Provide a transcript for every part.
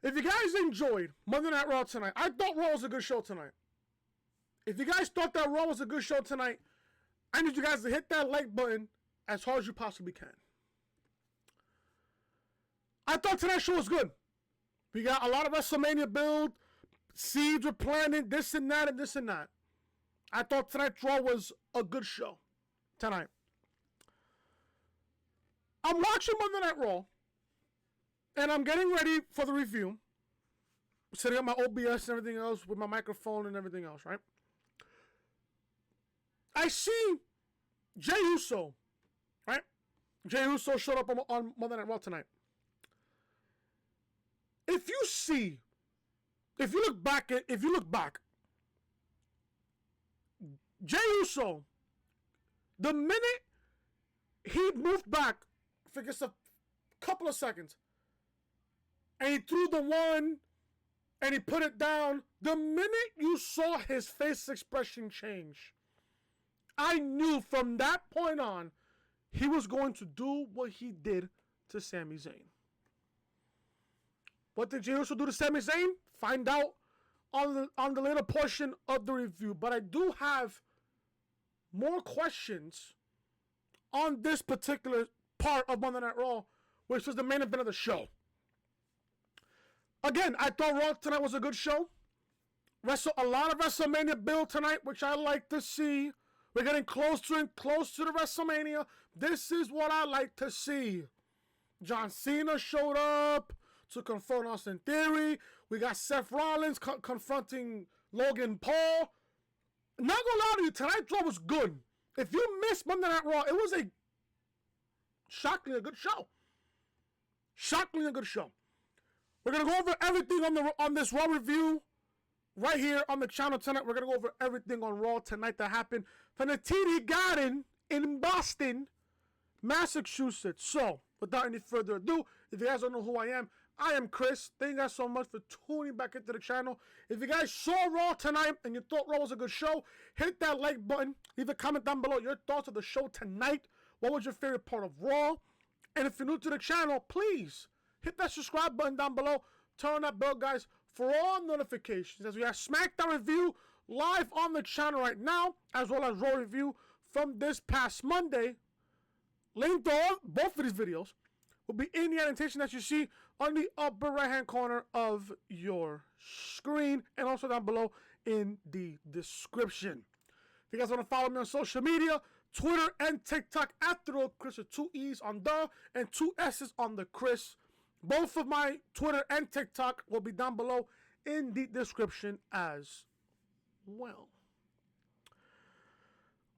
If you guys enjoyed Monday Night Raw tonight, I thought Raw was a good show tonight. If you guys thought that Raw was a good show tonight, I need you guys to hit that like button as hard as you possibly can. I thought tonight's show was good. We got a lot of WrestleMania build. Seeds were planted, this and that and this and that. I thought tonight's Raw was a good show tonight. I'm watching Monday Night Raw, and I'm getting ready for the review. Setting up my OBS and everything else with my microphone and everything else, right? I see Jey Uso, right? Jey Uso showed up on Monday Night Raw tonight. If you look back, Jey Uso, the minute he moved back for just a couple of seconds, and he threw the one, and he put it down, the minute you saw his face expression change, I knew from that point on, he was going to do what he did to Sami Zayn. What did Jey Uso do to Sami Zayn? Find out on the later portion of the review. But I do have more questions on this particular part of Monday Night Raw, which was the main event of the show. Again, I thought Raw tonight was a good show. A lot of WrestleMania build tonight, which I like to see. We're getting closer and closer to WrestleMania. This is what I like to see. John Cena showed up to confront us in theory. We got Seth Rollins confronting Logan Paul. Not gonna lie to you, tonight's Raw was good. If you missed Monday Night Raw, it was a shockingly good show. Shockingly good show. We're gonna go over everything on this Raw review right here on the channel tonight. We're gonna go over everything on Raw tonight that happened from the TD Garden in Boston, Massachusetts. So, without any further ado, if you guys don't know who I am Chris. Thank you guys so much for tuning back into the channel. If you guys saw Raw tonight and you thought Raw was a good show, hit that like button. Leave a comment down below your thoughts of the show tonight. What was your favorite part of Raw? And if you're new to the channel, please hit that subscribe button down below. Turn on that bell, guys, for all notifications. As we have SmackDown review live on the channel right now, as well as Raw review from this past Monday. Link to both of these videos will be in the annotation that you see on the upper right hand corner of your screen, and also down below in the description. If you guys want to follow me on social media, Twitter and TikTok at @Chris with 2 E's on the and 2 S's on the Chris. Both of my Twitter and TikTok will be down below in the description as well.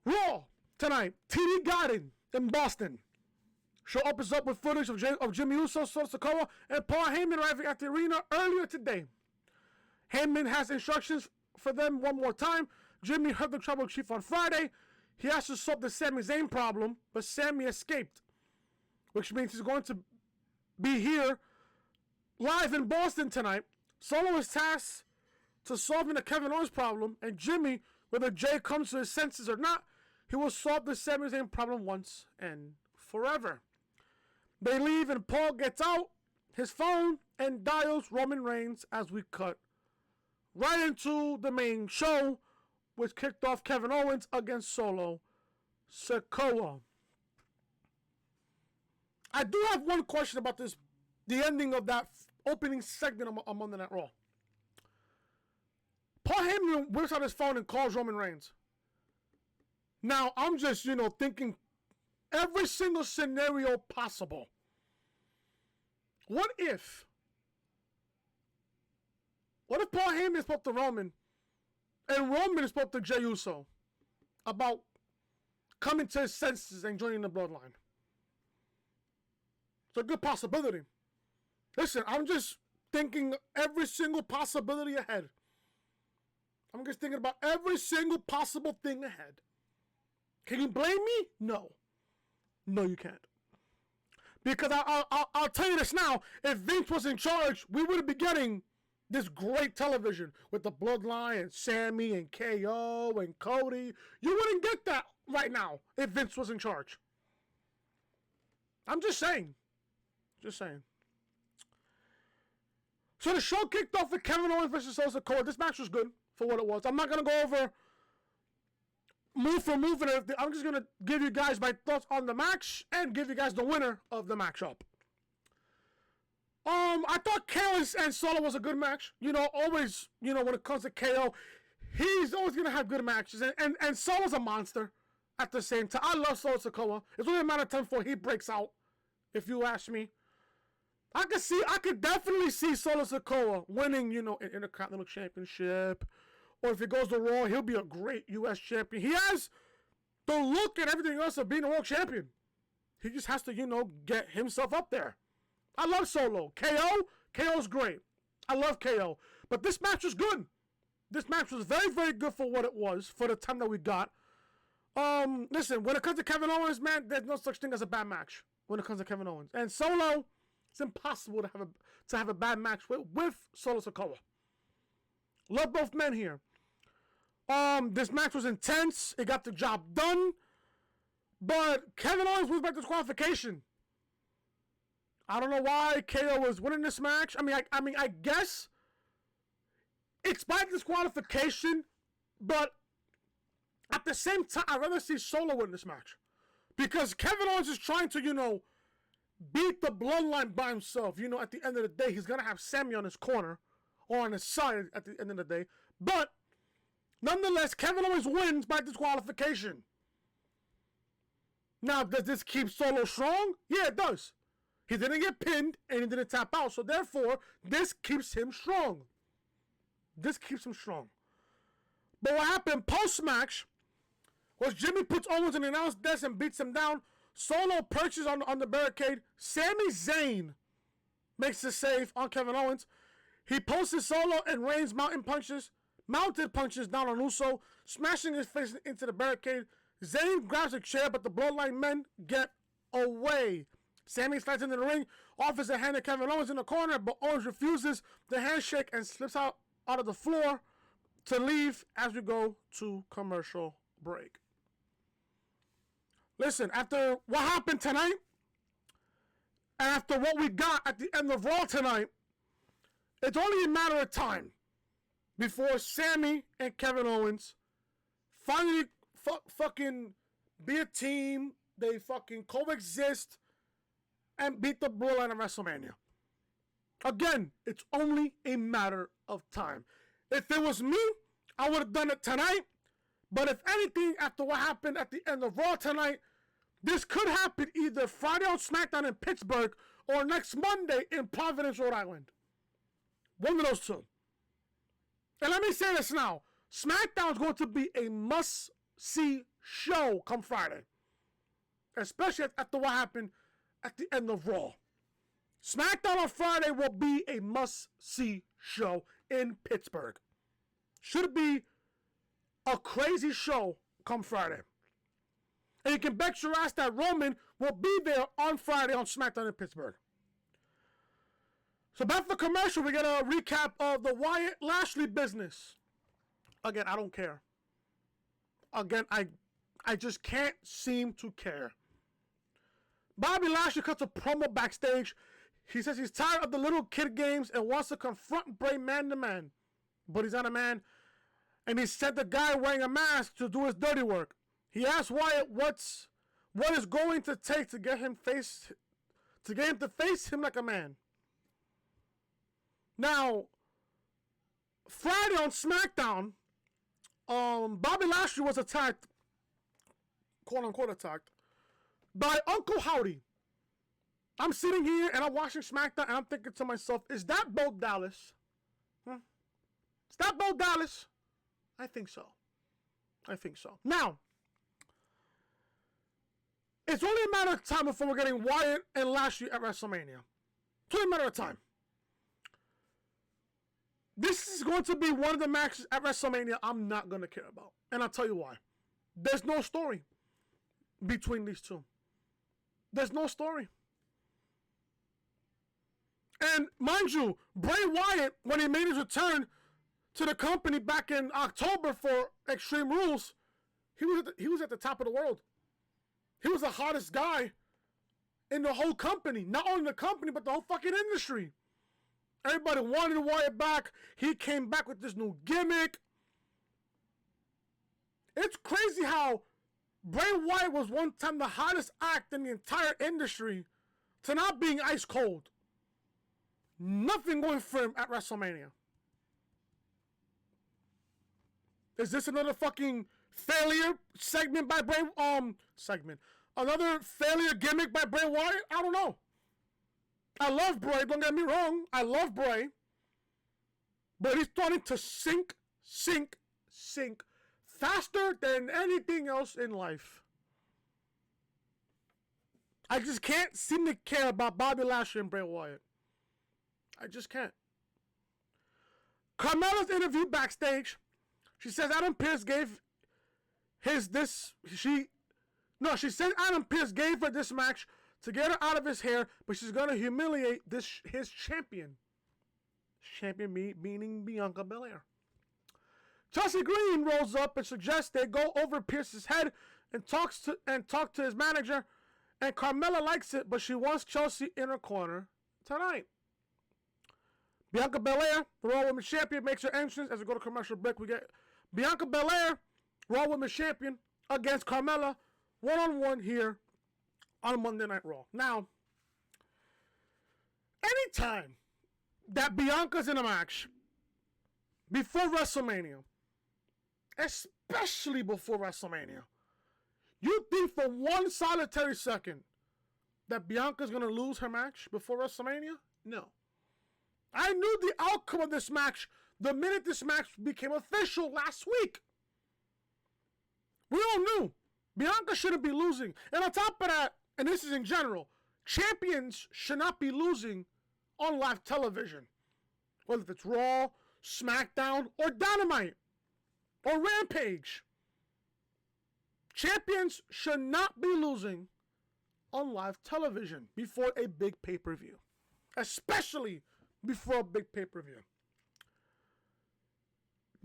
Raw tonight, TD Garden in Boston. Show opens up with footage of Jimmy Uso, Sikoa, and Paul Heyman arriving at the arena earlier today. Heyman has instructions for them one more time. Jimmy heard the tribal chief on Friday. He has to solve the Sami Zayn problem, but Sami escaped, which means he's going to be here live in Boston tonight. Solo is tasked to solving the Kevin Owens problem, and Jimmy, whether Jey comes to his senses or not, he will solve the Sami Zayn problem once and forever. They leave and Paul gets out his phone and dials Roman Reigns as we cut right into the main show, which kicked off Kevin Owens against Solo Sikoa. I do have one question about the ending of that opening segment on Monday Night Raw. Paul Heyman whips out his phone and calls Roman Reigns. Now, I'm just, thinking every single scenario possible. What if Paul Heyman spoke to Roman and Roman spoke to Jey Uso about coming to his senses and joining the bloodline? It's a good possibility. Listen, I'm just thinking every single possibility ahead. I'm just thinking about every single possible thing ahead. Can you blame me? No. No, you can't. Because I'll tell you this now. If Vince was in charge, we would be getting this great television with the Bloodline and Sammy and KO and Cody. You wouldn't get that right now if Vince was in charge. I'm just saying. Just saying. So the show kicked off with Kevin Owens versus Sikoa. This match was good for what it was. I'm not going to go over move for move and everything. I'm just going to give you guys my thoughts on the match and give you guys the winner of the matchup. I thought KO and Solo was a good match. You know, always, you know, when it comes to KO, he's always going to have good matches. And Solo's a monster at the same time. I love Solo Sikoa. It's only a matter of time before he breaks out, if you ask me. I could definitely see Solo Sikoa winning, you know, an Intercontinental Championship. Or if it goes to Raw, he'll be a great U.S. champion. He has the look and everything else of being a world champion. He just has to, you know, get himself up there. I love Solo. KO's great. I love KO. But this match was good. This match was very, very good for what it was, for the time that we got. Listen, when it comes to Kevin Owens, man, there's no such thing as a bad match when it comes to Kevin Owens. And Solo, it's impossible to have a bad match with Solo Sikoa. Love both men here. This match was intense. It got the job done. But Kevin Owens wins by disqualification. I don't know why KO was winning this match. I guess it's by disqualification, but at the same time, I'd rather see Solo win this match. Because Kevin Owens is trying to, you know, beat the bloodline by himself. You know, at the end of the day, he's going to have Sami on his corner or on his side at the end of the day. But nonetheless, Kevin Owens wins by disqualification. Now, does this keep Solo strong? Yeah, it does. He didn't get pinned and he didn't tap out. So therefore, this keeps him strong. This keeps him strong. But what happened post-match was Jimmy puts Owens in the announce desk and beats him down. Solo perches on the barricade. Sami Zayn makes the save on Kevin Owens. He posts Solo and rains mounted punches down on Uso, smashing his face into the barricade. Zayn grabs a chair, but the Bloodline men get away. Sami slides into the ring, offers a hand to Kevin Owens in the corner, but Owens refuses the handshake and slips out of the floor to leave as we go to commercial break. Listen, after what happened tonight, and after what we got at the end of Raw tonight, it's only a matter of time before Sami and Kevin Owens finally fucking be a team. They fucking coexist and beat the Bloodline at WrestleMania. Again, it's only a matter of time. If it was me, I would have done it tonight. But if anything, after what happened at the end of Raw tonight, this could happen either Friday on SmackDown in Pittsburgh or next Monday in Providence, Rhode Island. One of those two. And let me say this now. SmackDown is going to be a must-see show come Friday. Especially after what happened at the end of Raw. SmackDown on Friday will be a must-see show in Pittsburgh. Should be a crazy show come Friday. And you can bet your ass that Roman will be there on Friday on SmackDown in Pittsburgh. So back for commercial, we get a recap of the Wyatt Lashley business. Again, I don't care. Again, I just can't seem to care. Bobby Lashley cuts a promo backstage. He says he's tired of the little kid games and wants to confront Bray man to man. But he's not a man. And he sent the guy wearing a mask to do his dirty work. He asked Wyatt what is going to take to get him to face him like a man. Now, Friday on SmackDown, Bobby Lashley was attacked, quote unquote attacked, by Uncle Howdy. I'm sitting here and I'm watching SmackDown and I'm thinking to myself, is that Bo Dallas? Is that Bo Dallas? I think so. Now, it's only a matter of time before we're getting Wyatt and Lashley at WrestleMania. It's only a matter of time. This is going to be one of the matches at WrestleMania I'm not going to care about. And I'll tell you why. There's no story between these two. There's no story. And mind you, Bray Wyatt, when he made his return to the company back in October for Extreme Rules, he was at the top of the world. He was the hottest guy in the whole company. Not only the company, but the whole fucking industry. Everybody wanted Wyatt back. He came back with this new gimmick. It's crazy how Bray Wyatt was one time the hottest act in the entire industry to not being ice cold. Nothing going for him at WrestleMania. Is this another fucking failure segment by Bray? Another failure gimmick by Bray Wyatt? I don't know. I love Bray, don't get me wrong. I love Bray. But he's starting to sink faster than anything else in life. I just can't seem to care about Bobby Lashley and Bray Wyatt. I just can't. Carmella's interview backstage. She says Adam Pearce gave she said Adam Pearce gave her this match to get her out of his hair, but she's gonna humiliate his champion. Champion meaning Bianca Belair. Chelsea Green rolls up and suggests they go over Pearce's head and talk to his manager, and Carmella likes it, but she wants Chelsea in her corner tonight. Bianca Belair, the Raw Women's Champion, makes her entrance. As we go to commercial break, we get Bianca Belair, Raw Women's Champion, against Carmella, one-on-one here on Monday Night Raw. Now, anytime that Bianca's in a match before WrestleMania, especially before WrestleMania, you think for one solitary second that Bianca's going to lose her match before WrestleMania? No. I knew the outcome of this match the minute this match became official last week. We all knew Bianca shouldn't be losing. And on top of that, and this is in general, champions should not be losing on live television. Whether it's Raw, SmackDown, or Dynamite, or Rampage. Champions should not be losing on live television before a big pay-per-view. Especially before a big pay-per-view.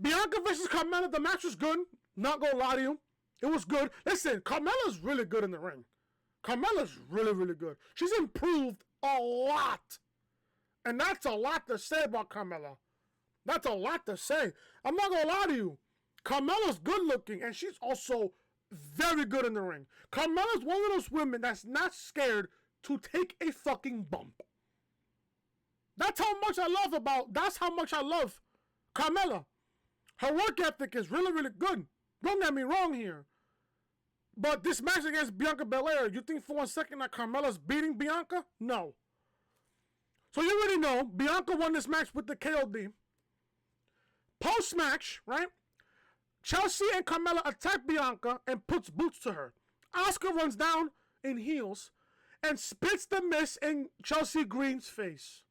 Bianca versus Carmella, the match was good. Not gonna lie to you. It was good. Listen, Carmella's really good in the ring. Carmella's really, really good. She's improved a lot. And that's a lot to say about Carmella. That's a lot to say. I'm not gonna lie to you. Carmella's good looking, and she's also very good in the ring. Carmella's one of those women that's not scared to take a fucking bump. That's how much I love Carmella. Her work ethic is really, really good. Don't get me wrong here. But this match against Bianca Belair, you think for 1 second that Carmella's beating Bianca? No. So you already know, Bianca won this match with the KOD. Post-match, right? Chelsea and Carmella attack Bianca and puts boots to her. Asuka runs down in heels and spits the mist in Chelsea Green's face.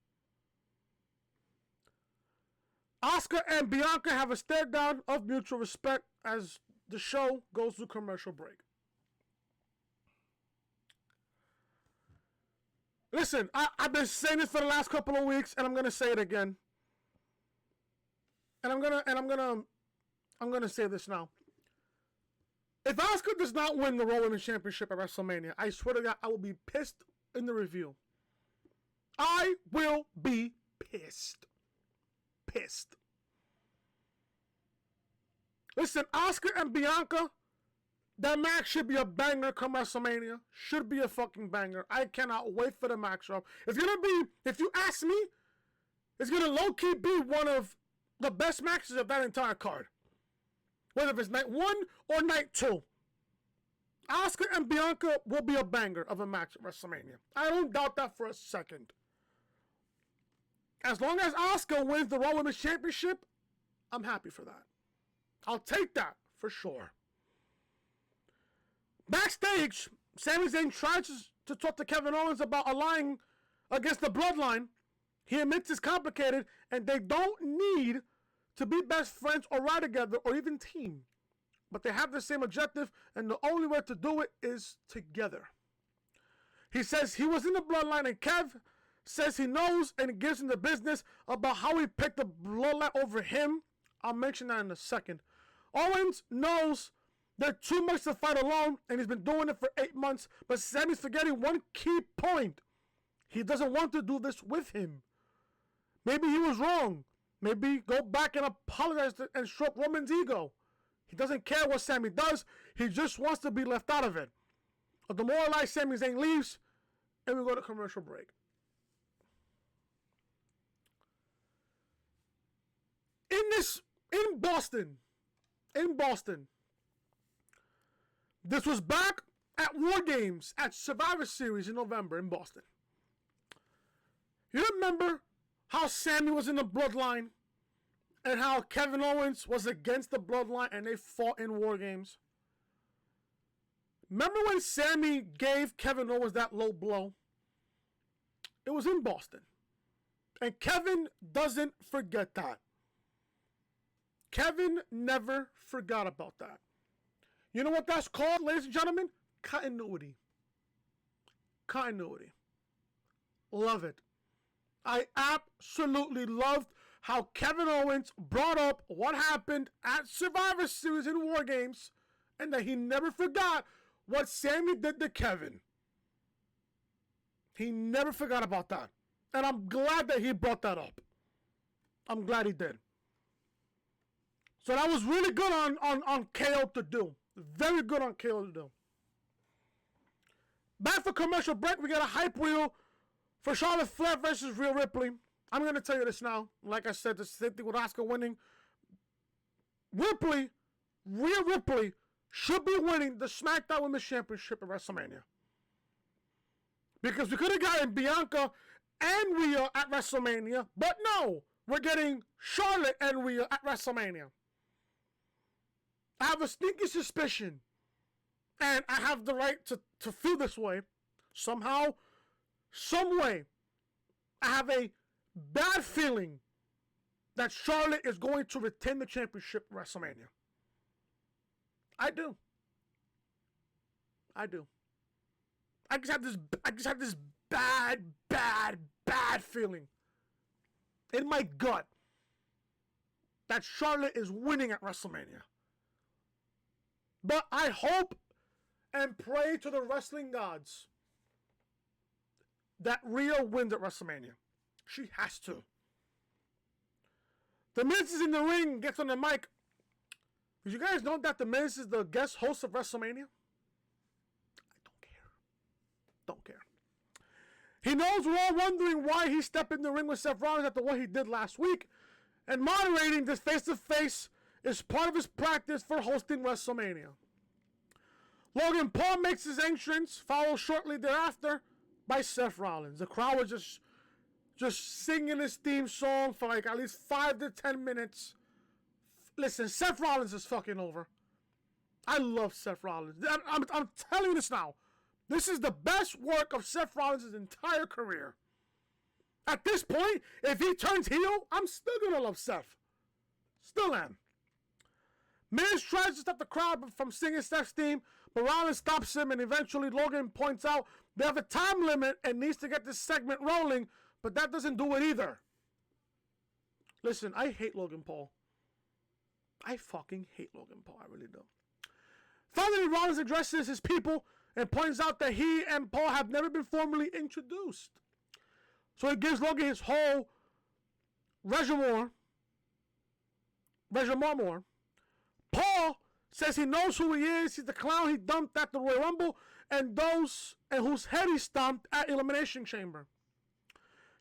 Asuka and Bianca have a stare down of mutual respect as the show goes to commercial break. Listen, I've been saying this for the last couple of weeks, and I'm gonna say it again. And I'm gonna say this now. If Asuka does not win the Raw Women's Championship at WrestleMania, I swear to God, I will be pissed in the review. I will be pissed. Pissed. Listen, Asuka and Bianca, that match should be a banger come WrestleMania. Should be a fucking banger. I cannot wait for the matchup. It's gonna be, if you ask me, it's gonna low-key be one of the best matches of that entire card. Whether it's night 1 or night 2. Asuka and Bianca will be a banger of a match at WrestleMania. I don't doubt that for a second. As long as Asuka wins the Raw Women's Championship, I'm happy for that. I'll take that for sure. Backstage, Sami Zayn tries to talk to Kevin Owens about aligning against the Bloodline. He admits it's complicated and they don't need to be best friends or ride together or even team. But they have the same objective and the only way to do it is together. He says he was in the Bloodline and Kev says he knows and gives him the business about how he picked the Bloodline over him. I'll mention that in a second. Owens knows they're too much to fight alone, and he's been doing it for 8 months, but Sami's forgetting one key point. He doesn't want to do this with him. Maybe he was wrong. Maybe go back and apologize and stroke Roman's ego. He doesn't care what Sami does. He just wants to be left out of it. But the more like Sami Zayn leaves, and we go to commercial break. In Boston, this was back at War Games at Survivor Series in November in Boston. You remember how Sami was in the Bloodline and how Kevin Owens was against the Bloodline and they fought in War Games? Remember when Sami gave Kevin Owens that low blow? It was in Boston. And Kevin doesn't forget that. Kevin never forgot about that. You know what that's called, ladies and gentlemen? Continuity. Continuity. Love it. I absolutely loved how Kevin Owens brought up what happened at Survivor Series in War Games and that he never forgot what Sami did to Kevin. He never forgot about that. And I'm glad that he brought that up. I'm glad he did. So that was really good on KO to do. Very good on KO to do. Back for commercial break, we got a hype wheel for Charlotte Flair versus Rhea Ripley. I'm going to tell you this now. Like I said, the same thing with Asuka winning. Rhea Ripley should be winning the SmackDown Women's Championship at WrestleMania. Because we could have gotten Bianca and Rhea at WrestleMania, but no, we're getting Charlotte and Rhea at WrestleMania. I have a sneaky suspicion, and I have the right to feel this way. Somehow, some way, I have a bad feeling that Charlotte is going to retain the championship at WrestleMania. I do. I just have this bad feeling in my gut that Charlotte is winning at WrestleMania. But I hope and pray to the wrestling gods that Rhea wins at WrestleMania. She has to. The Miz is in the ring, gets on the mic. Did you guys know that the Miz is the guest host of WrestleMania? Don't care. He knows we're all wondering why he stepped in the ring with Seth Rollins after what he did last week. And moderating this face-to-face is part of his practice for hosting WrestleMania. Logan Paul makes his entrance, followed shortly thereafter by Seth Rollins. The crowd was just singing his theme song for like at least 5 to 10 minutes. Listen, Seth Rollins is fucking over. I love Seth Rollins. I'm telling you this now. This is the best work of Seth Rollins' entire career. At this point, if he turns heel, I'm still going to love Seth. Still am. Miz tries to stop the crowd from singing Seth's theme, but Rollins stops him, and eventually Logan points out they have a time limit and needs to get this segment rolling, but that doesn't do it either. Listen, I hate Logan Paul. I fucking hate Logan Paul. I really do. Finally, Rollins addresses his people and points out that he and Paul have never been formally introduced. So he gives Logan his whole reservoir. Paul says he knows who he is. He's the clown he dumped at the Royal Rumble and whose head he stomped at Elimination Chamber.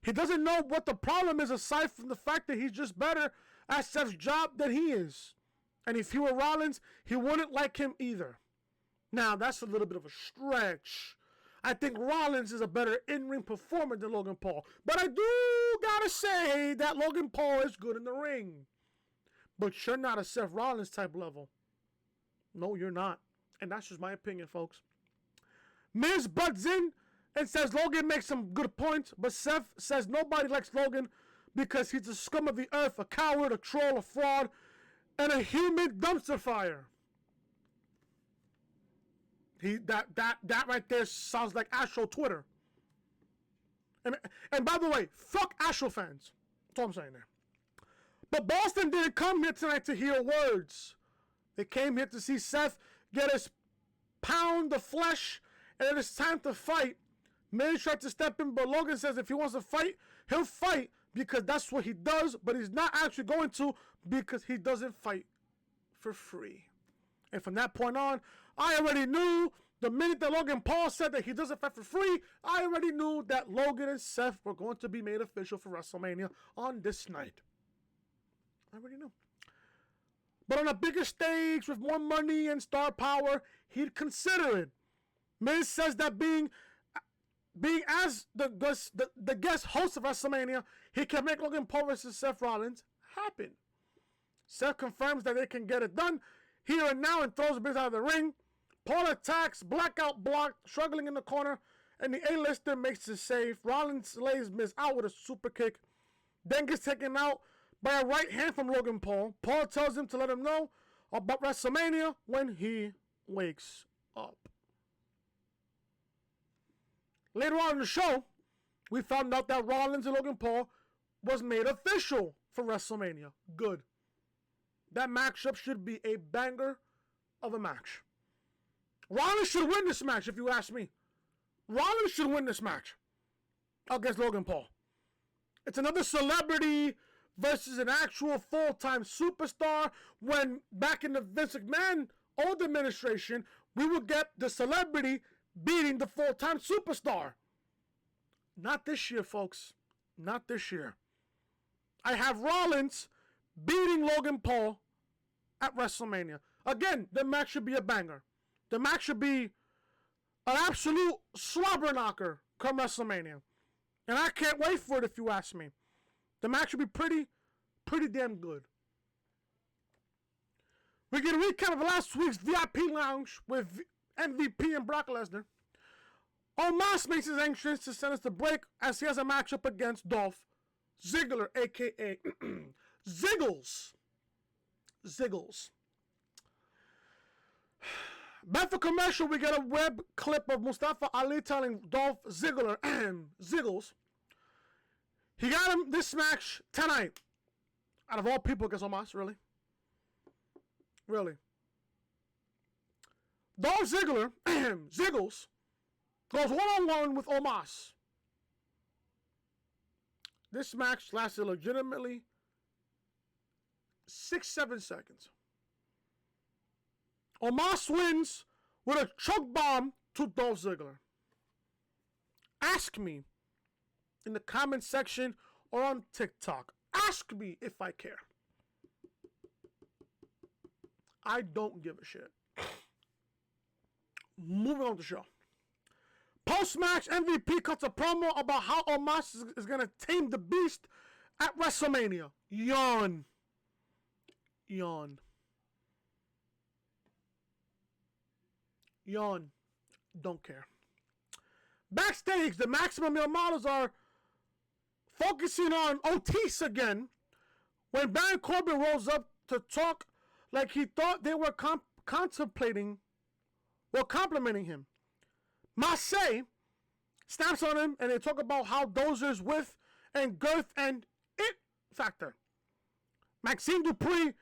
He doesn't know what the problem is aside from the fact that he's just better at Seth's job than he is. And if he were Rollins, he wouldn't like him either. Now, that's a little bit of a stretch. I think Rollins is a better in-ring performer than Logan Paul. But I do gotta say that Logan Paul is good in the ring. But you're not a Seth Rollins type level. No, you're not. And that's just my opinion, folks. Miz butts in and says Logan makes some good points, but Seth says nobody likes Logan because he's a scum of the earth, a coward, a troll, a fraud, and a human dumpster fire. That right there sounds like Astro Twitter. And by the way, fuck Astro fans. That's all I'm saying there. But Boston didn't come here tonight to hear words. They came here to see Seth get his pound of flesh, and it's time to fight. Miz tried to step in, but Logan says if he wants to fight, he'll fight, because that's what he does, but he's not actually going to because he doesn't fight for free. And from that point on, I already knew the minute that Logan Paul said that he doesn't fight for free, I already knew that Logan and Seth were going to be made official for WrestleMania on this night. I already knew. But on a bigger stage with more money and star power, he'd consider it. Miz says that being as the guest host of WrestleMania, he can make Logan Paul versus Seth Rollins happen. Seth confirms that they can get it done here and now and throws Miz out of the ring. Paul attacks, blackout block, struggling in the corner, and the A-lister makes his save. Rollins lays Miz out with a super kick, then gets taken out by a right hand from Logan Paul. Paul tells him to let him know about WrestleMania when he wakes up. Later on in the show, we found out that Rollins and Logan Paul was made official for WrestleMania. Good. That matchup should be a banger of a match. Rollins should win this match, if you ask me. Rollins should win this match against Logan Paul. It's another celebrity versus an actual full-time superstar, when back in the Vince McMahon old administration, we would get the celebrity beating the full-time superstar. Not this year, folks. Not this year. I have Rollins beating Logan Paul at WrestleMania. Again, the match should be a banger. The match should be an absolute slobber knocker come WrestleMania. And I can't wait for it, if you ask me. The match should be pretty damn good. We get a recap of last week's VIP lounge with MVP and Brock Lesnar. Omos makes his entrance to send us the break as he has a matchup against Dolph Ziggler, a.k.a. Ziggles. Back for commercial, we get a web clip of Mustafa Ali telling Dolph Ziggler and Ziggles he got him this match tonight. Out of all people against Omos, really? Really? Dolph Ziggler, Ziggles, goes one-on-one with Omos. This match lasted legitimately 6-7 seconds. Omos wins with a choke bomb to Dolph Ziggler. Ask me in the comment section or on TikTok. Ask me if I care. I don't give a shit. Moving on to the show. Post-match, MVP cuts a promo about how Omos is going to tame the beast at WrestleMania. Yawn. Don't care. Backstage, the Maximum Male Models are focusing on Otis again when Baron Corbin rolls up to talk like he thought they were complimenting him. Marseille stamps on him and they talk about how Dozer's width and girth and it factor. Maxine Dupree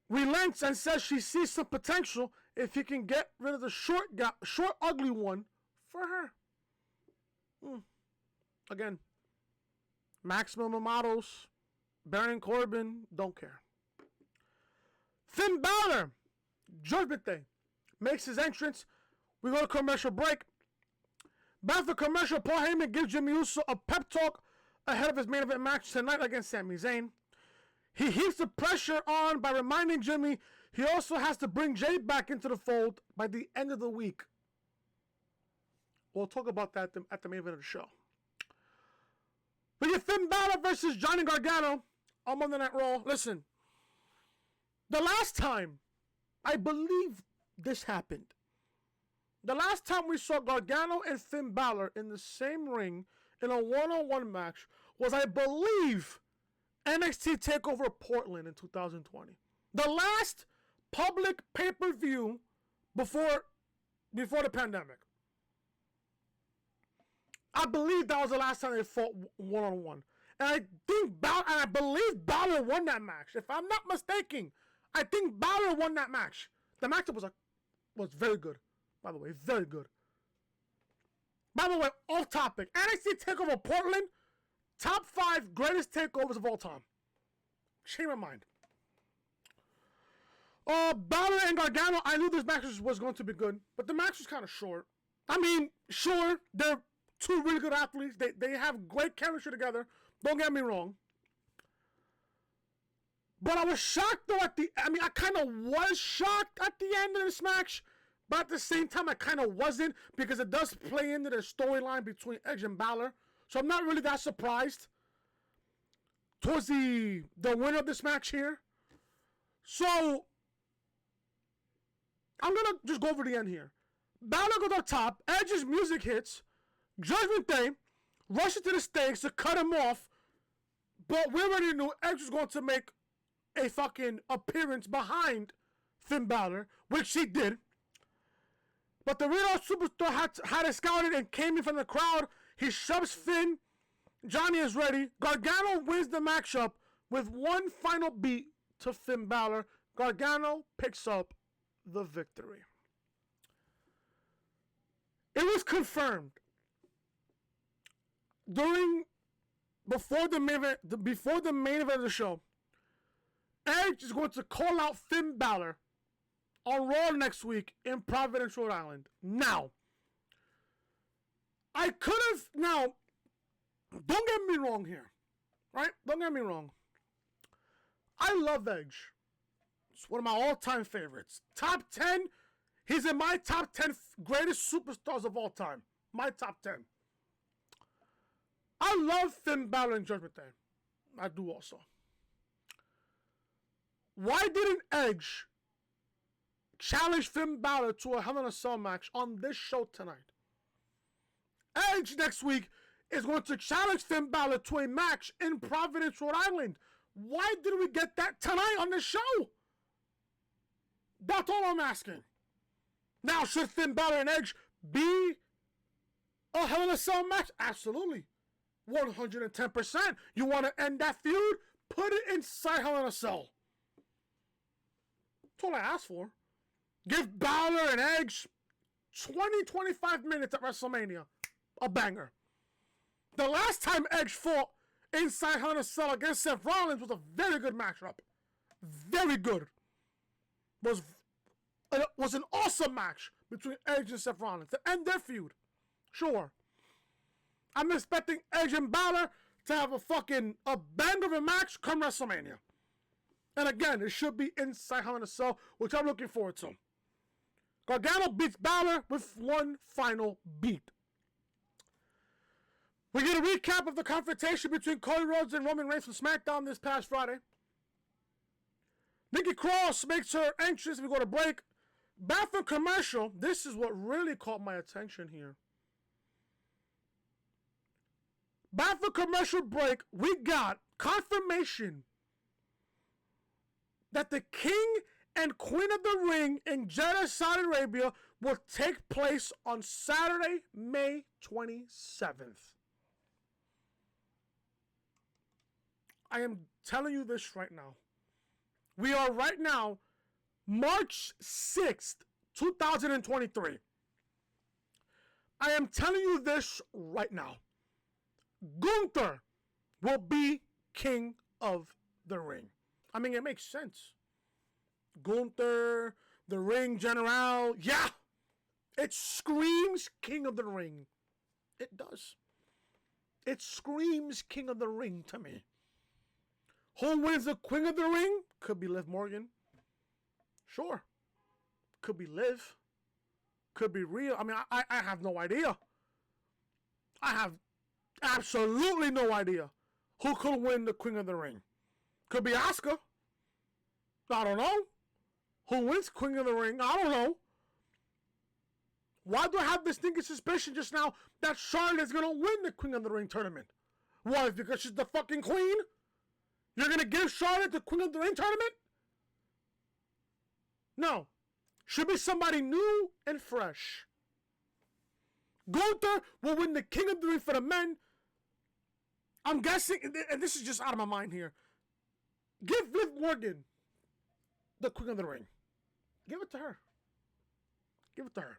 relents and says she sees some potential if he can get rid of the short ugly one for her. Again, Maximum Models, Baron Corbin, don't care. Finn Balor, Judgment Day, makes his entrance. We go to commercial break. Back for commercial, Paul Heyman gives Jimmy Uso a pep talk ahead of his main event match tonight against Sami Zayn. He heaps the pressure on by reminding Jimmy he also has to bring Jey back into the fold by the end of the week. We'll talk about that at the main event of the show. We get Finn Balor versus Johnny Gargano on Monday Night Raw. Listen, the last time I believe this happened, the last time we saw Gargano and Finn Balor in the same ring in a one-on-one match was, I believe, NXT TakeOver Portland in 2020. The last public pay-per-view before the pandemic. I believe that was the last time they fought one-on-one. And I believe Balor won that match. If I'm not mistaken, I think Balor won that match. The matchup was very good, by the way. Very good. By the way, off topic. NXT TakeOver Portland, Top 5 greatest takeovers of all time. Change my mind. Balor and Gargano, I knew this match was going to be good, but the match was kind of short. I mean, sure, they're two really good athletes. They have great chemistry together. Don't get me wrong. But I was shocked, though, I kind of was shocked at the end of this match. But at the same time, I kind of wasn't, because it does play into the storyline between Edge and Balor. So I'm not really that surprised towards the winner of this match here. So I'm going to just go over the end here. Balor goes up top. Edge's music hits. Judgment Day rushes to the stakes to cut him off. But we already knew Edge was going to make a fucking appearance behind Finn Balor, which he did. But the real superstar had it scouted and came in from the crowd. He shoves Finn. Johnny is ready. Gargano wins the matchup with one final beat to Finn Balor. Gargano picks up the victory. It was confirmed before the main event of the show. Edge is going to call out Finn Balor on Raw next week in Providence, Rhode Island. Now, don't get me wrong here, right? Don't get me wrong. I love Edge. It's one of my all-time favorites. Top 10, he's in my top 10 greatest superstars of all time. My top 10. I love Finn Balor and Judgment Day. I do also. Why didn't Edge challenge Finn Balor to a Hell in a Cell match on this show tonight? Edge next week is going to challenge Finn Balor to a match in Providence, Rhode Island. Why didn't we get that tonight on the show? That's all I'm asking. Now, should Finn Balor and Edge be a Hell in a Cell match? Absolutely. 110%. You want to end that feud? Put it inside Hell in a Cell. That's all I asked for. Give Balor and Edge 20-25 minutes at WrestleMania. A banger. The last time Edge fought inside Hell in a Cell against Seth Rollins was a very good matchup. Very good. Was an awesome match between Edge and Seth Rollins to end their feud. Sure. I'm expecting Edge and Balor to have a banger of a match come WrestleMania. And again, it should be inside Hell in a Cell, which I'm looking forward to. Gargano beats Balor with one final beat. We get a recap of the confrontation between Cody Rhodes and Roman Reigns from SmackDown this past Friday. Nikki Cross makes her entrance. We go to break. Back from commercial. This is what really caught my attention here. Back from commercial break, we got confirmation that the King and Queen of the Ring in Jeddah, Saudi Arabia will take place on Saturday, May 27th. I am telling you this right now. We are right now, March 6th, 2023. I am telling you this right now. Gunther will be King of the Ring. I mean, it makes sense. Gunther, the Ring General, yeah. It screams King of the Ring. It does. It screams King of the Ring to me. Who wins the Queen of the Ring? Could be Liv Morgan. Sure. Could be Liv. Could be Rhea. I mean, I have no idea. I have absolutely no idea who could win the Queen of the Ring. Could be Asuka. I don't know. Who wins Queen of the Ring? I don't know. Why do I have this stinking suspicion just now that Charlotte is going to win the Queen of the Ring tournament? Why? Because she's the fucking queen? You're going to give Charlotte the Queen of the Ring tournament? No. Should be somebody new and fresh. Gunther will win the King of the Ring for the men. I'm guessing, and this is just out of my mind here. Give Liv Morgan the Queen of the Ring. Give it to her. Give it to her.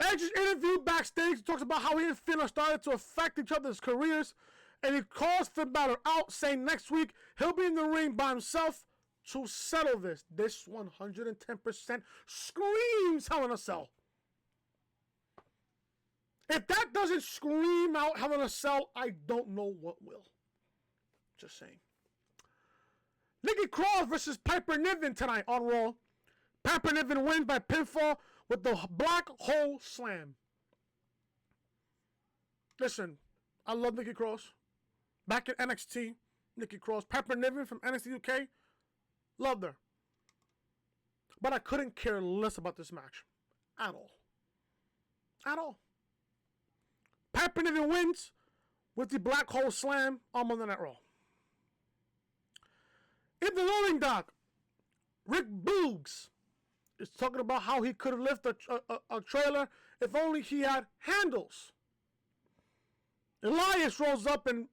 Edge's interview backstage talks about how he and Finn are starting to affect each other's careers, and he calls Finn Balor out, saying next week he'll be in the ring by himself to settle this. This 110% screams Hell in a Cell. If that doesn't scream out Hell in a Cell, I don't know what will. Just saying. Nikki Cross versus Piper Niven tonight on Raw. Piper Niven wins by pinfall with the Black Hole Slam. Listen, I love Nikki Cross. Back at NXT, Nikki Cross. Piper Niven from NXT UK. Loved her. But I couldn't care less about this match. At all. At all. Piper Niven wins with the Black Hole Slam on Monday Night Raw. In the loading dock, Rick Boogs is talking about how he could have lifted a trailer if only he had handles. Elias rolls up and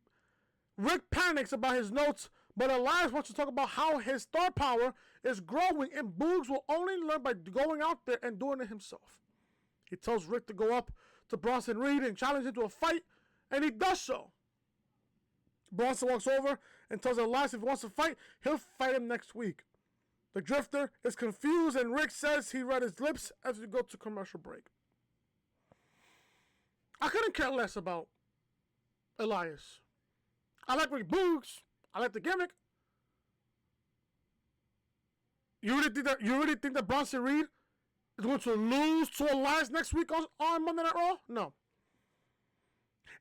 Rick panics about his notes, but Elias wants to talk about how his star power is growing and Boogs will only learn by going out there and doing it himself. He tells Rick to go up to Bronson Reed and challenge him to a fight, and he does so. Bronson walks over and tells Elias if he wants to fight, he'll fight him next week. The Drifter is confused, and Rick says he read his lips as we go to commercial break. I couldn't care less about Elias. I like Rick Boogs. I like the gimmick. You really think that Bronson Reed is going to lose to Elias next week on Monday Night Raw? No.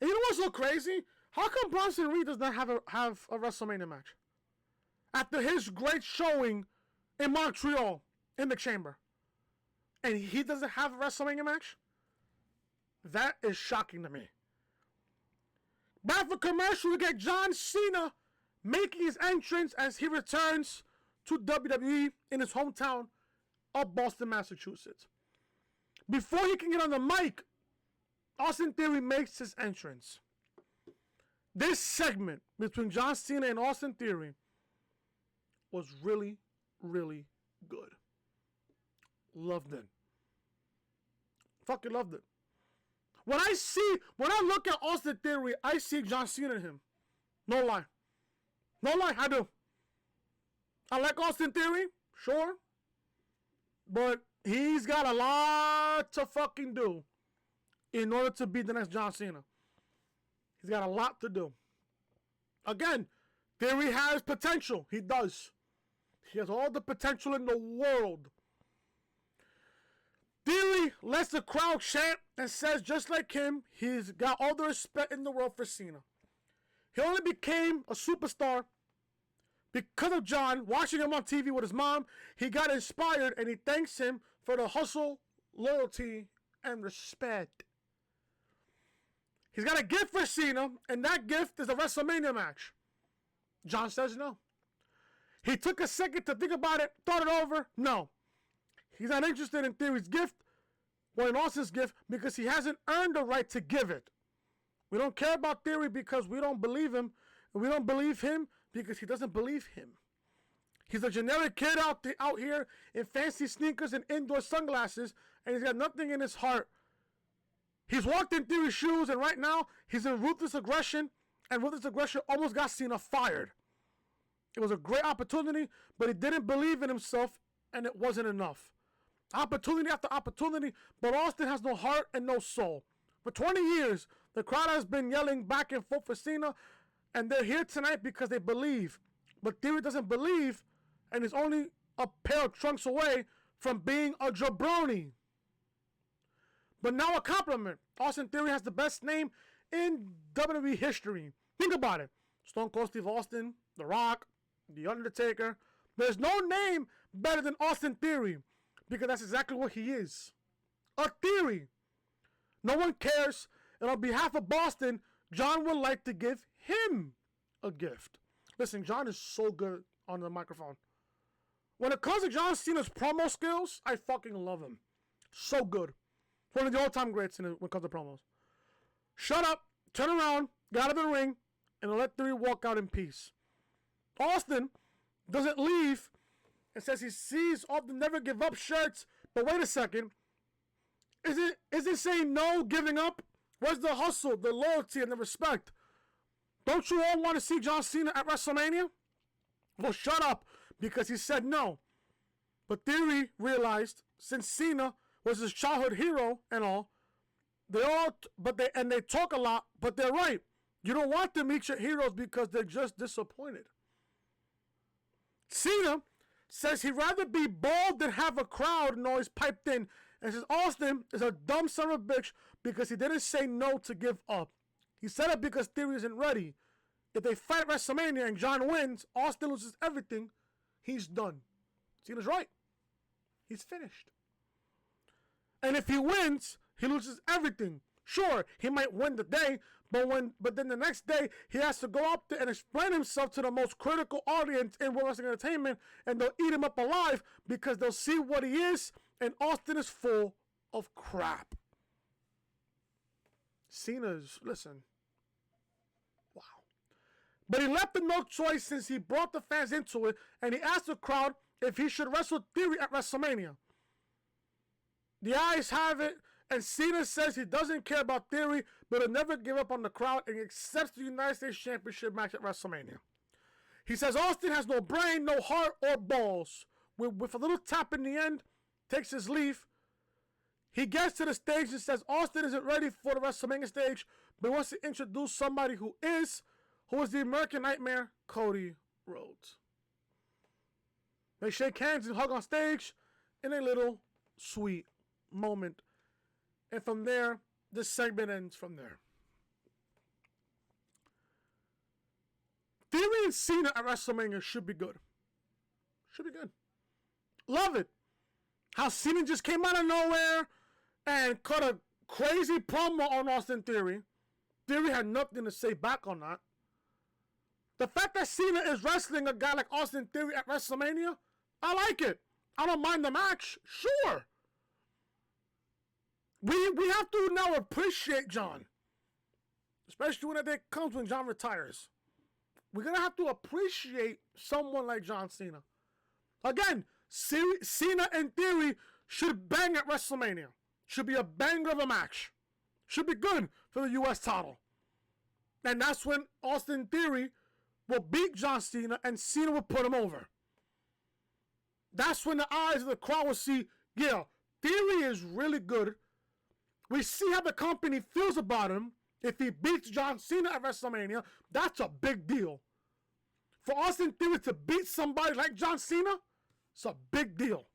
And you know what's so crazy? How come Bronson Reed does not have a WrestleMania match? After his great showing in Montreal, in the Chamber. And he doesn't have a WrestleMania match? That is shocking to me. Back for commercial, we get John Cena making his entrance as he returns to WWE in his hometown of Boston, Massachusetts. Before he can get on the mic, Austin Theory makes his entrance. This segment between John Cena and Austin Theory was really, really good. Loved it. Fucking loved it. When I look at Austin Theory, I see John Cena in him. No lie. No lie, I do. I like Austin Theory, sure. But he's got a lot to fucking do in order to be the next John Cena. He's got a lot to do. Again, Theory has potential. He does. He has all the potential in the world. Theory lets the crowd chant and says, just like him, he's got all the respect in the world for Cena. He only became a superstar because of John. Watching him on TV with his mom, he got inspired and he thanks him for the hustle, loyalty, and respect. He's got a gift for Cena, and that gift is a WrestleMania match. John says no. He took a second to think about it, thought it over. No. He's not interested in Theory's gift or in Austin's gift because he hasn't earned the right to give it. We don't care about Theory because we don't believe him. And we don't believe him because he doesn't believe him. He's a generic kid out here in fancy sneakers and indoor sunglasses, and he's got nothing in his heart. He's walked in Theory's shoes, and right now, he's in ruthless aggression, and ruthless aggression almost got Cena fired. It was a great opportunity, but he didn't believe in himself, and it wasn't enough. Opportunity after opportunity, but Austin has no heart and no soul. For 20 years, the crowd has been yelling back and forth for Cena, and they're here tonight because they believe. But Theory doesn't believe, and is only a pair of trunks away from being a jabroni. But now a compliment. Austin Theory has the best name in WWE history. Think about it. Stone Cold Steve Austin, The Rock, The Undertaker. There's no name better than Austin Theory because that's exactly what he is. A theory. No one cares. And on behalf of Boston, John would like to give him a gift. Listen, John is so good on the microphone. When it comes to John Cena's promo skills, I fucking love him. So good. One of the all-time greats when it comes to promos. Shut up, turn around, get out of the ring, and let Theory walk out in peace. Austin doesn't leave and says he sees all the never give up shirts. But wait a second. Isn't saying no giving up? Where's the hustle, the loyalty, and the respect? Don't you all want to see John Cena at WrestleMania? Well, shut up, because he said no. But Theory realized, since Cena was his childhood hero and all, they talk a lot, but they're right. You don't want to meet your heroes because they're just disappointed. Cena says he'd rather be bald than have a crowd noise piped in, and says Austin is a dumb son of a bitch because he didn't say no to give up. He said it because Theory isn't ready. If they fight at WrestleMania and John wins, Austin loses everything, he's done. Cena's right. He's finished. And if he wins, he loses everything. Sure, he might win the day, but then the next day, he has to go up there and explain himself to the most critical audience in World Wrestling Entertainment, and they'll eat him up alive because they'll see what he is, and Austin is full of crap. Cena's, listen, wow. But he left them no choice since he brought the fans into it, and he asked the crowd if he should wrestle Theory at WrestleMania. The eyes have it, and Cena says he doesn't care about Theory, but he'll never give up on the crowd and accepts the United States Championship match at WrestleMania. He says Austin has no brain, no heart, or balls. With a little tap in the end, takes his leave. He gets to the stage and says Austin isn't ready for the WrestleMania stage, but wants to introduce somebody who is the American Nightmare, Cody Rhodes. They shake hands and hug on stage in a little sweet moment. And from there, this segment ends from there. Theory and Cena at WrestleMania should be good. Should be good. Love it. How Cena just came out of nowhere and cut a crazy promo on Austin Theory. Theory had nothing to say back on that. The fact that Cena is wrestling a guy like Austin Theory at WrestleMania, I like it. I don't mind the match. Sure. We have to now appreciate John. Especially when the day comes when John retires. We're going to have to appreciate someone like John Cena. Again, Cena and Theory should bang at WrestleMania. Should be a banger of a match. Should be good for the U.S. title. And that's when Austin Theory will beat John Cena and Cena will put him over. That's when the eyes of the crowd will see, yeah, Theory is really good. We see how the company feels about him. If he beats John Cena at WrestleMania, that's a big deal. For Austin Theory to beat somebody like John Cena, it's a big deal.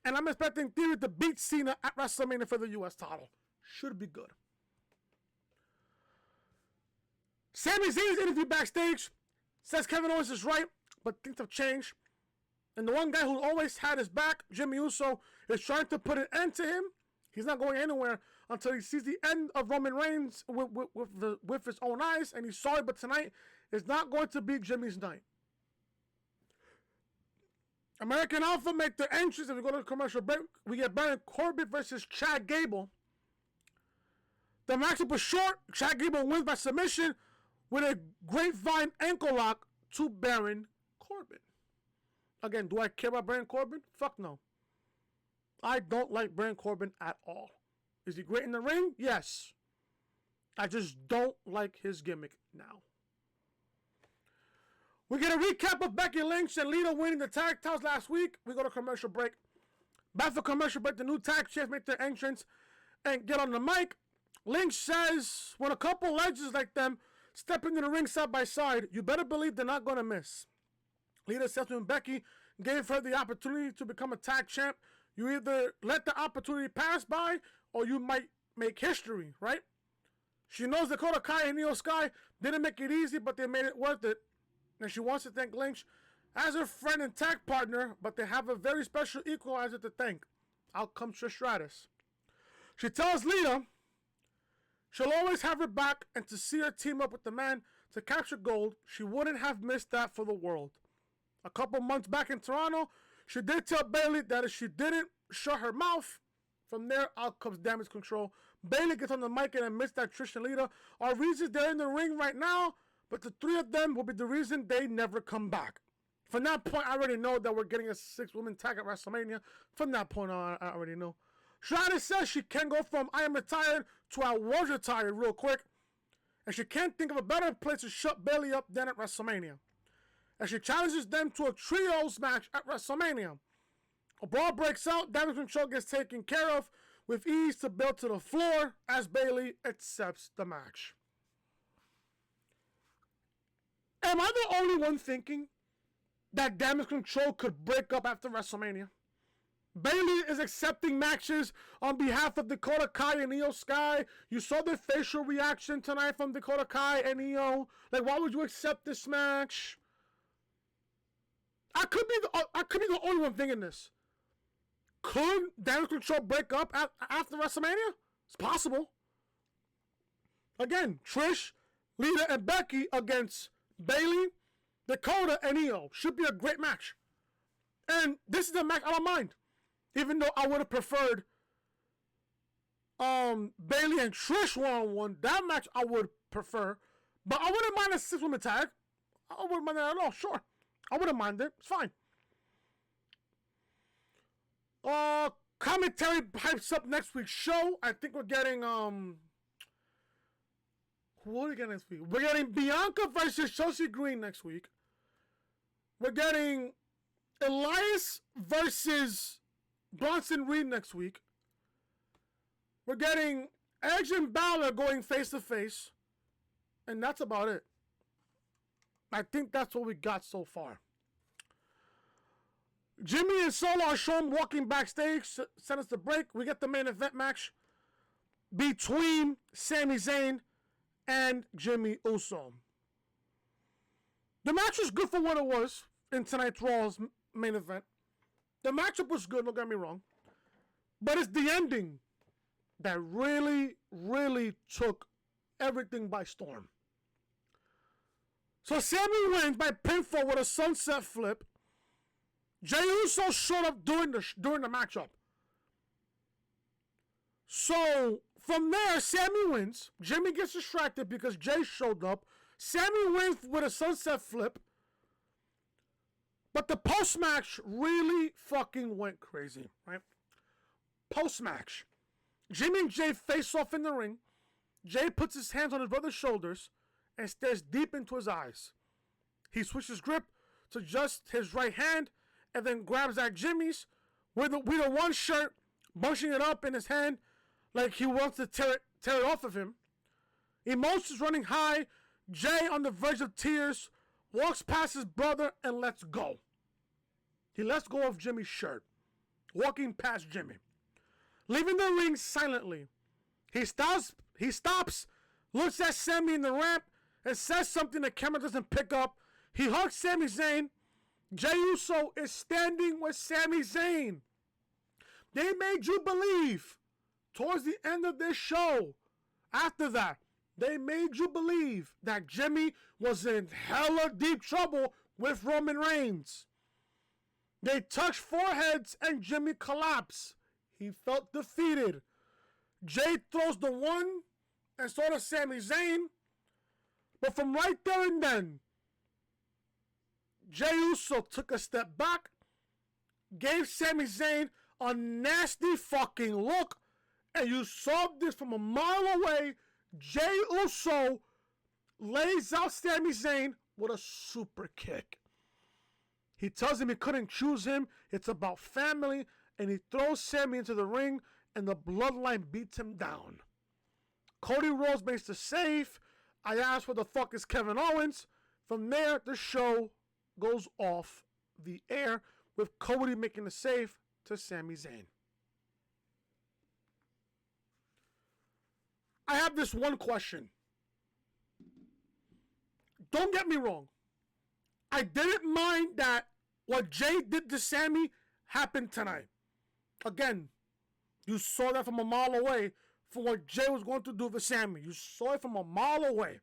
And I'm expecting Theory to beat Cena at WrestleMania for the U.S. title. Should be good. Sami Zayn's interview backstage says Kevin Owens is right, but things have changed. And the one guy who always had his back, Jey Uso, is trying to put an end to him. He's not going anywhere until he sees the end of Roman Reigns with his own eyes. And he's sorry, but tonight is not going to be Jimmy's night. American Alpha make their entrance. If we go to the commercial break, we get Baron Corbin versus Chad Gable. The matchup was short. Chad Gable wins by submission with a grapevine ankle lock to Baron Corbin. Again, do I care about Baron Corbin? Fuck no. I don't like Baron Corbin at all. Is he great in the ring? Yes. I just don't like his gimmick now. We get a recap of Becky Lynch and Lita winning the tag titles last week. We go to commercial break. Back for commercial break, the new tag champs make their entrance and get on the mic. Lynch says, when a couple legends like them step into the ring side by side, you better believe they're not going to miss. Lita says when Becky gave her the opportunity to become a tag champ, you either let the opportunity pass by or you might make history, right? She knows Dakota Kai and Io Sky didn't make it easy, but they made it worth it. And she wants to thank Lynch as her friend and tag partner, but they have a very special equalizer to thank. Out comes Trish Stratus. She tells Lita she'll always have her back, and to see her team up with the man to capture gold, she wouldn't have missed that for the world. A couple months back in Toronto, she did tell Bayley that if she didn't shut her mouth, from there out comes damage control. Bayley gets on the mic and admits that Trish and Lita are reasons they're in the ring right now, but the three of them will be the reason they never come back. From that point, I already know that we're getting a 6-woman tag at WrestleMania. From that point on, I already know. Stratus says she can go from I am retired to I was retired real quick. And she can't think of a better place to shut Bayley up than at WrestleMania. And she challenges them to a trios match at WrestleMania. A brawl breaks out, damage control gets taken care of with ease to build to the floor as Bayley accepts the match. Am I the only one thinking that damage control could break up after WrestleMania? Bayley is accepting matches on behalf of Dakota Kai and Io Sky. You saw the facial reaction tonight from Dakota Kai and Io. Like, why would you accept this match? I could be the only one thinking this. Could damage control break up after WrestleMania? It's possible. Again, Trish, Lita, and Becky against Bayley, Dakota, and Io. Should be a great match. And this is a match I don't mind. Even though I would have preferred Bayley and Trish one-on-one. That match I would prefer. But I wouldn't mind a 6-woman tag. I wouldn't mind that at all. Sure. I wouldn't mind it. It's fine. Commentary hypes up next week's show. I think we're getting what are we getting next week? We're getting Bianca versus Chelsea Green next week. We're getting Elias versus Bronson Reed next week. We're getting Edge and Balor going face to face. And that's about it. I think that's what we got so far. Jimmy and Solo are shown walking backstage. Send us the break. We get the main event match between Sami Zayn and Jimmy Uso. The match was good for what it was in tonight's Raw's main event. The matchup was good, don't get me wrong. But it's the ending that really, really took everything by storm. So Sami wins by pinfall with a sunset flip. Jey Uso showed up during the matchup. So from there, Sami wins. Jimmy gets distracted because Jey showed up. Sami wins with a sunset flip. But the post-match really fucking went crazy, right? Post-match, Jimmy and Jey face off in the ring. Jey puts his hands on his brother's shoulders and stares deep into his eyes. He switches grip to just his right hand and then grabs at Jimmy's with the one shirt, bunching it up in his hand like he wants to tear it off of him. Emotions running high. Jey, on the verge of tears, walks past his brother and lets go. He lets go of Jimmy's shirt, walking past Jimmy. Leaving the ring silently. He stops, looks at Sami in the ramp, and says something the camera doesn't pick up. He hugs Sami Zayn. Jey Uso is standing with Sami Zayn. They made you believe, towards the end of this show, after that, they made you believe that Jimmy was in hella deep trouble with Roman Reigns. They touched foreheads and Jimmy collapsed. He felt defeated. Jey throws the one and so does Sami Zayn. But from right there and then, Jey Uso took a step back, gave Sami Zayn a nasty fucking look, and you saw this from a mile away. Jey Uso lays out Sami Zayn with a super kick. He tells him he couldn't choose him. It's about family. And he throws Sami into the ring, and the bloodline beats him down. Cody Rhodes makes the save. I asked, what the fuck is Kevin Owens? From there, the show goes off the air with Cody making the save to Sami Zayn. I have this one question. Don't get me wrong. I didn't mind that what Jey did to Sami happened tonight. Again, you saw that from a mile away from what Jey was going to do to Sami. You saw it from a mile away.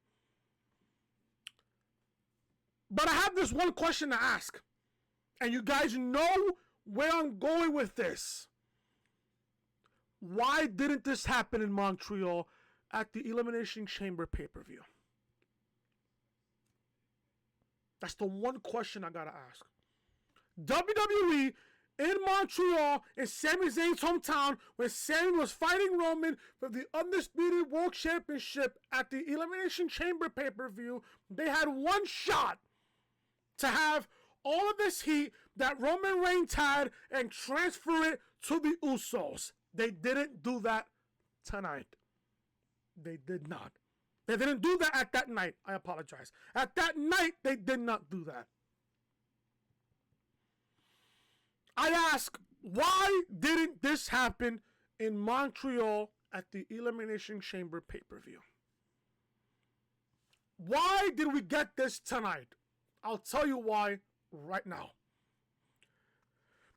But I have this one question to ask. And you guys know where I'm going with this. Why didn't this happen in Montreal at the Elimination Chamber pay-per-view? That's the one question I gotta ask. WWE in Montreal, in Sami Zayn's hometown, when Sami was fighting Roman for the Undisputed World Championship at the Elimination Chamber pay-per-view. They had one shot to have all of this heat that Roman Reigns had and transfer it to the Usos. They didn't do that tonight. They did not. They didn't do that at that night. I apologize. At that night, they did not do that. I ask, why didn't this happen in Montreal at the Elimination Chamber pay-per-view? Why did we get this tonight? I'll tell you why right now.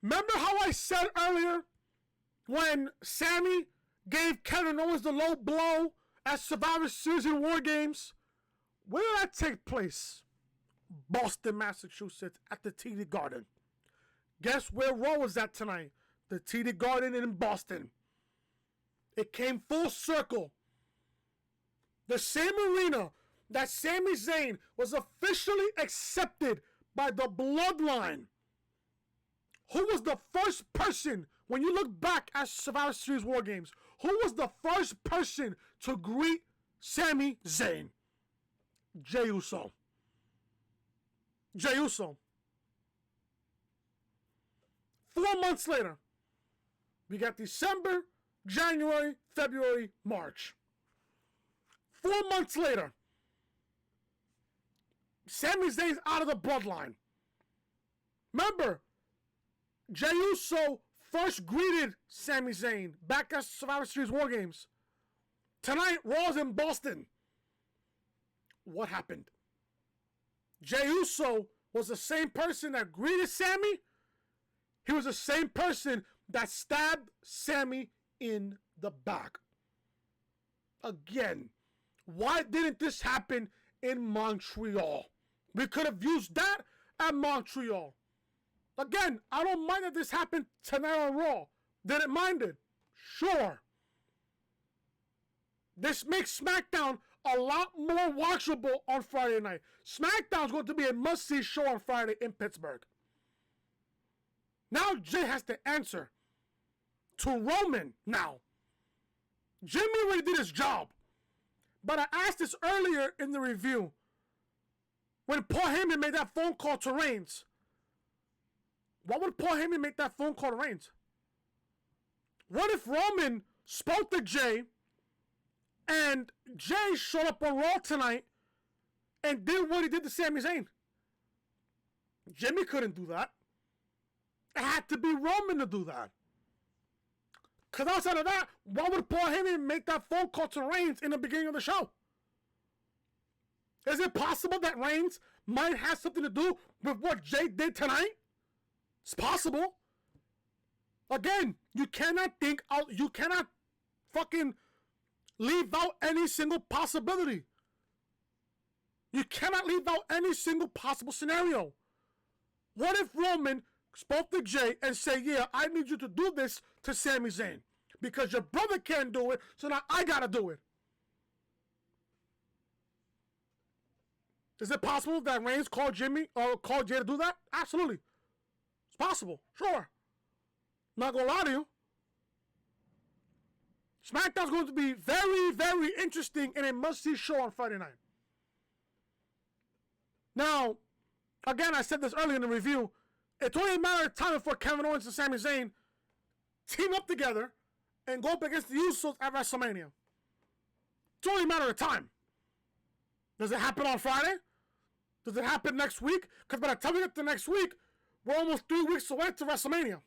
Remember how I said earlier when Sami gave Kevin Owens the low blow at Survivor Series and War Games? Where did that take place? Boston, Massachusetts, at the TD Garden. Guess where Raw was at tonight? The TD Garden in Boston. It came full circle. The same arena that Sami Zayn was officially accepted by the Bloodline. Who was the first person, when you look back at Survivor Series War Games, who was the first person to greet Sami Zayn? Jey Uso. Jey Uso. 4 months later, we got December, January, February, March. 4 months later, Sami Zayn's out of the Bloodline. Remember, Jey Uso first greeted Sami Zayn back at Survivor Series War Games. Tonight, Raw's in Boston. What happened? Jey Uso was the same person that greeted Sami. He was the same person that stabbed Sami in the back. Again, why didn't this happen in Montreal? We could have used that at Montreal. Again, I don't mind that this happened tonight on Raw. Didn't mind it. Sure. This makes SmackDown a lot more watchable on Friday night. SmackDown's going to be a must-see show on Friday in Pittsburgh. Now Jey has to answer to Roman now. Jimmy already did his job. But I asked this earlier in the review. When Paul Heyman made that phone call to Reigns. Why would Paul Heyman make that phone call to Reigns? What if Roman spoke to Jey and Jey showed up on Raw tonight and did what he did to Sami Zayn? Jimmy couldn't do that. It had to be Roman to do that. Because outside of that, why would Paul Heyman make that phone call to Reigns in the beginning of the show? Is it possible that Reigns might have something to do with what Jey did tonight? It's possible. Again, you cannot think out, you cannot fucking leave out any single possibility. You cannot leave out any single possible scenario. What if Roman spoke to Jey and said, yeah, I need you to do this to Sami Zayn because your brother can't do it, so now I gotta do it. Is it possible that Reigns called Jimmy or called Jey to do that? Absolutely. It's possible. Sure. Not gonna lie to you. SmackDown's going to be very, very interesting and a must-see show on Friday night. Now, again, I said this earlier in the review. It's only a matter of time before Kevin Owens and Sami Zayn team up together and go up against the Usos at WrestleMania. It's only a matter of time. Does it happen on Friday? Does it happen next week? Because by the time we get to next week, we're almost 3 weeks away to WrestleMania.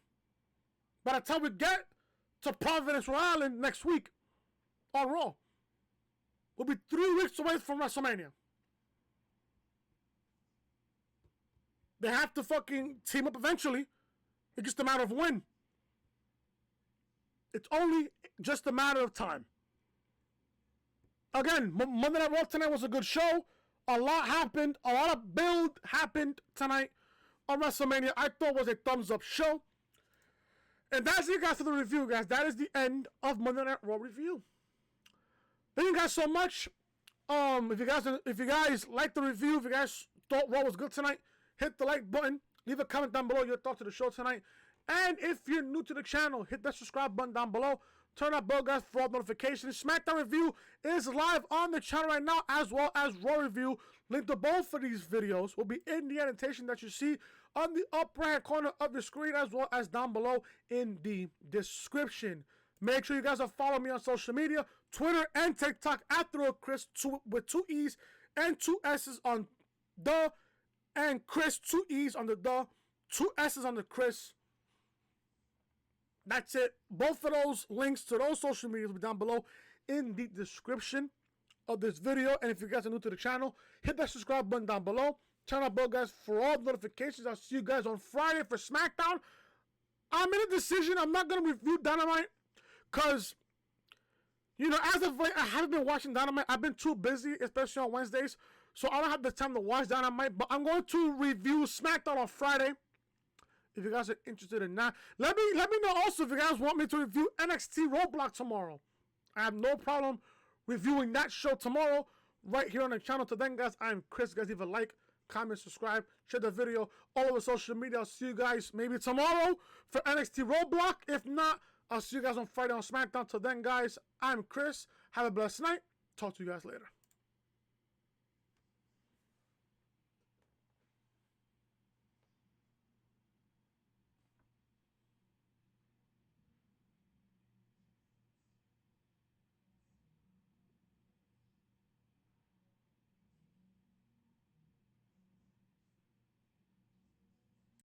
By the time we get to Providence, Rhode Island next week on Raw, we'll be 3 weeks away from WrestleMania. They have to fucking team up eventually. It's just a matter of when. It's only just a matter of time. Again, Monday Night Raw tonight was a good show. A lot happened. A lot of build happened tonight on WrestleMania. I thought was a thumbs up show. And that's it, guys, for the review, guys. That is the end of Monday Night Raw review. Thank you guys so much. If you guys liked the review, if you guys thought Raw was good tonight, hit the like button. Leave a comment down below your thoughts of the show tonight. And if you're new to the channel, hit that subscribe button down below. Turn that bell, guys, for all notifications. SmackDown review is live on the channel right now, as well as Raw review. Link to both of these videos will be in the annotation that you see on the upper right corner of the screen, as well as down below in the description. Make sure you guys are following me on social media, Twitter and TikTok at Chris with 2 E's and 2 S's on the, and Chris 2 E's on the 2 S's on the Chris. That's it. Both of those links to those social medias will be down below in the description of this video. And if you guys are new to the channel, hit that subscribe button down below. Turn on bell, guys, for all notifications. I'll see you guys on Friday for SmackDown. I'm in a decision. I'm not going to review Dynamite because, you know, as of late, I haven't been watching Dynamite. I've been too busy, especially on Wednesdays. So I don't have the time to watch Dynamite. But I'm going to review SmackDown on Friday. If you guys are interested in that, let me know also if you guys want me to review NXT Roadblock tomorrow. I have no problem reviewing that show tomorrow right here on the channel. Till then, guys, I'm Chris. Guys, leave a like, comment, subscribe, share the video all over social media. I'll see you guys maybe tomorrow for NXT Roadblock. If not, I'll see you guys on Friday on SmackDown. Till then, guys, I'm Chris. Have a blessed night. Talk to you guys later.